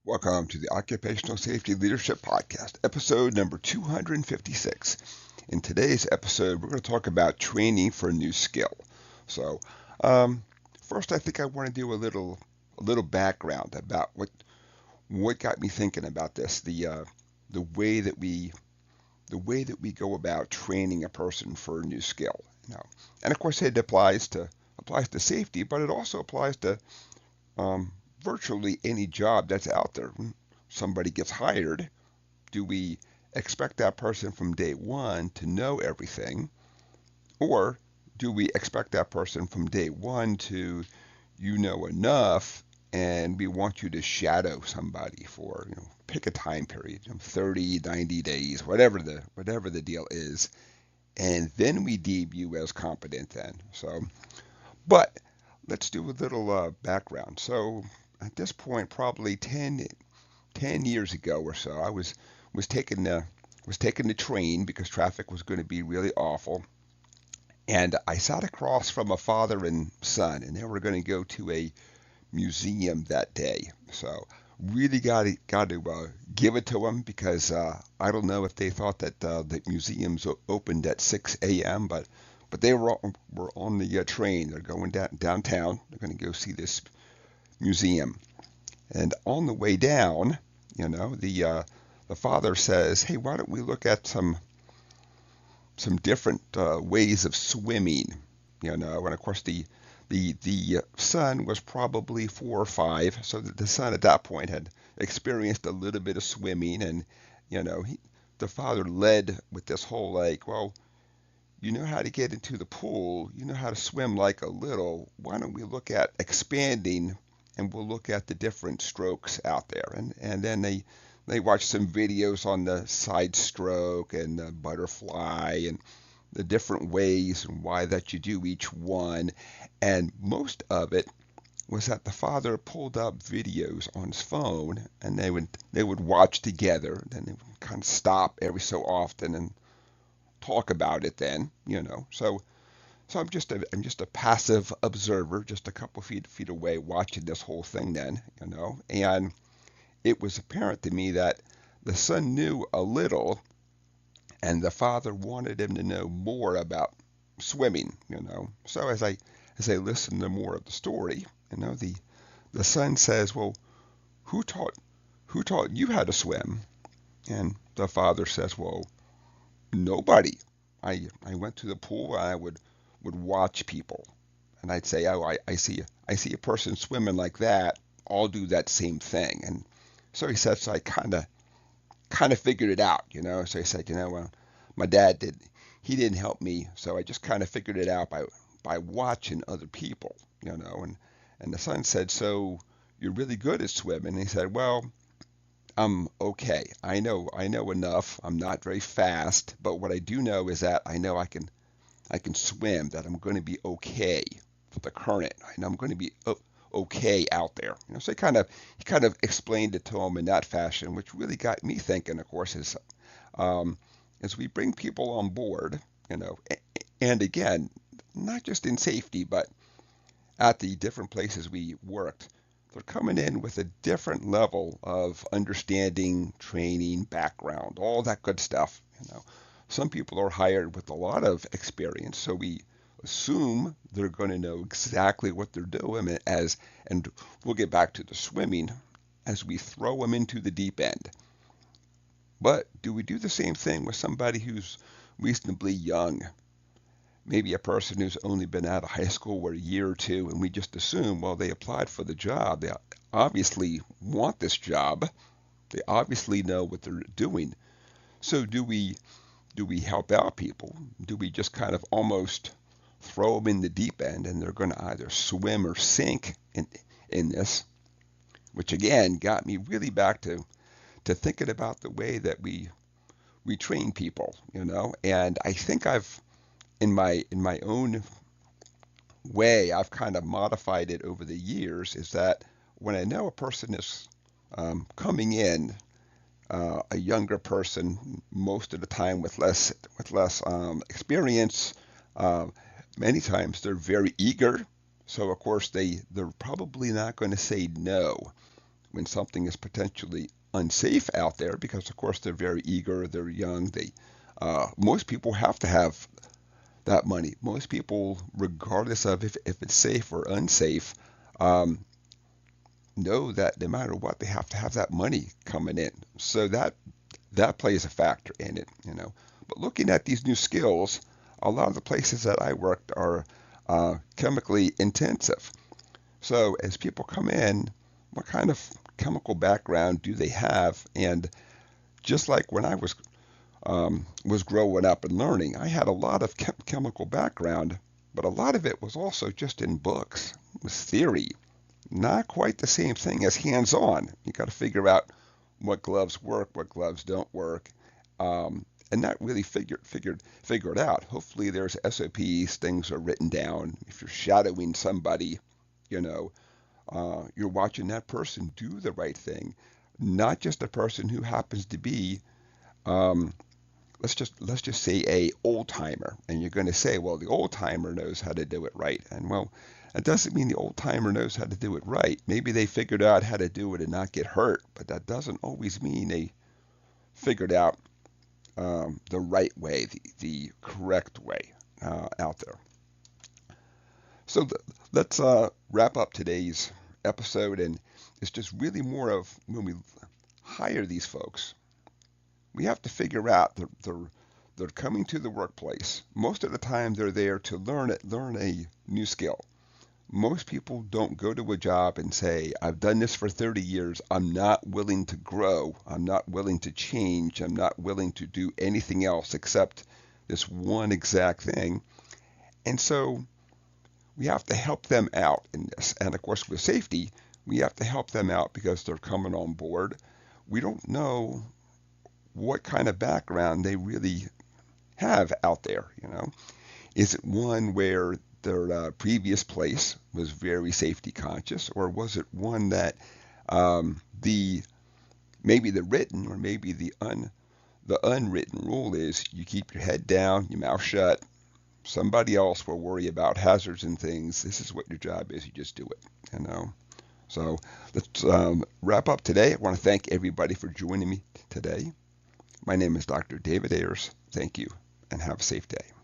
Welcome to the Occupational Safety Leadership Podcast, episode number 256. In today's episode, we're going to talk about training for a new skill. So, um, first, I think I want to do a little background about what got me thinking about this. The way that we go about training a person for a new skill. And of course, it applies to safety, but it also applies to um, virtually any job that's out there. When somebody gets hired, do we expect that person from day one to know everything? Or do we expect that person from day one to, enough and we want you to shadow somebody for, pick a time period, 30, 90 days, whatever the deal is, and then we deem you as competent then. But let's do a little background. So at this point, probably 10 years ago or so, I was taking the train because traffic was going to be really awful, and I sat across from a father and son, and they were going to go to a museum that day. So really got to give it to them because I don't know if they thought that the museums opened at 6 a.m., but they were on the train. They're going downtown. They're going to go see this museum. And on the way down, the father says, "Hey, why don't we look at some different ways of swimming?" And of course the son was probably 4 or 5, so the son at that point had experienced a little bit of swimming, and the father led with this whole like, well, you know how to get into the pool, you know how to swim like a little, why don't we look at expanding and we'll look at the different strokes out there. And then they watched some videos on the side stroke and the butterfly and the different ways and why that you do each one. And most of it was that the father pulled up videos on his phone and they would watch together. Then they would kind of stop every so often and talk about it then. So I'm just a passive observer, just a couple feet away watching this whole thing then. And it was apparent to me that the son knew a little and the father wanted him to know more about swimming. So as I listen to more of the story, the son says, "Well, who taught who taught you how to swim?" And the father says, "Well, nobody. I went to the pool and I would watch people, and I'd say, oh, I see a person swimming like that. I'll do that same thing." And so he said, so I kind of figured it out. So he said, well, my dad he didn't help me, so I just kind of figured it out by watching other people. And the son said, so you're really good at swimming? And he said, well, I'm okay. I know enough. I'm not very fast, but what I do know is that I know I can swim, that I'm going to be okay for the current. I know I'm going to be okay out there. So he kind of explained it to him in that fashion, which really got me thinking, of course, is as we bring people on board, and again, not just in safety, but at the different places we worked, they're coming in with a different level of understanding, training, background, all that good stuff. Some people are hired with a lot of experience, so we assume they're going to know exactly what they're doing and we'll get back to the swimming as we throw them into the deep end. But do we do the same thing with somebody who's reasonably young? Maybe a person who's only been out of high school for a year or two, and we just assume, well, they applied for the job. They obviously want this job. They obviously know what they're doing. So do we help out people? Do we just kind of almost throw them in the deep end and they're going to either swim or sink in this? Which again got me really back to thinking about the way that we train people. And I think I've in my own way, I've kind of modified it over the years, is that when I know a person is coming in, a younger person, most of the time with less experience, uh, many times they're very eager. So of course they're probably not going to say no. when something is potentially unsafe out there, because of course they're very eager, they're young, most people have to have that money. Most people, regardless of if it's safe or unsafe, um, know that no matter what, they have to have that money coming in. So that plays a factor in it, you know. But looking at these new skills, a lot of the places that I worked are chemically intensive. So as people come in, what kind of chemical background do they have? And just like when I was growing up and learning, I had a lot of chemical background, but a lot of it was also just in books. It was theory, not quite the same thing as hands-on. You got to figure out what gloves work, what gloves don't work, and that really figured out. Hopefully, there's SOPs, things are written down. If you're shadowing somebody, you know, you're watching that person do the right thing, not just a person who happens to be, um, let's just say a old timer, and you're going to say, well, the old timer knows how to do it right, and well, that doesn't mean the old timer knows how to do it right. Maybe they figured out how to do it and not get hurt, but that doesn't always mean they figured out the right way, the correct way out there. So let's wrap up today's episode, and it's just really more of when we hire these folks, we have to figure out they're coming to the workplace. Most of the time, they're there to learn a new skill. Most people don't go to a job and say, I've done this for 30 years. I'm not willing to grow. I'm not willing to change. I'm not willing to do anything else except this one exact thing. And so we have to help them out in this. And of course, with safety, we have to help them out because they're coming on board. We don't know what kind of background they really have out there, you know. Is it one where their previous place was very safety conscious, or was it one that the maybe the written or maybe the unwritten rule is you keep your head down, your mouth shut. Somebody else will worry about hazards and things. This is what your job is. You just do it, you know. So let's wrap up today. I want to thank everybody for joining me today. My name is Dr. David Ayers. Thank you, and have a safe day.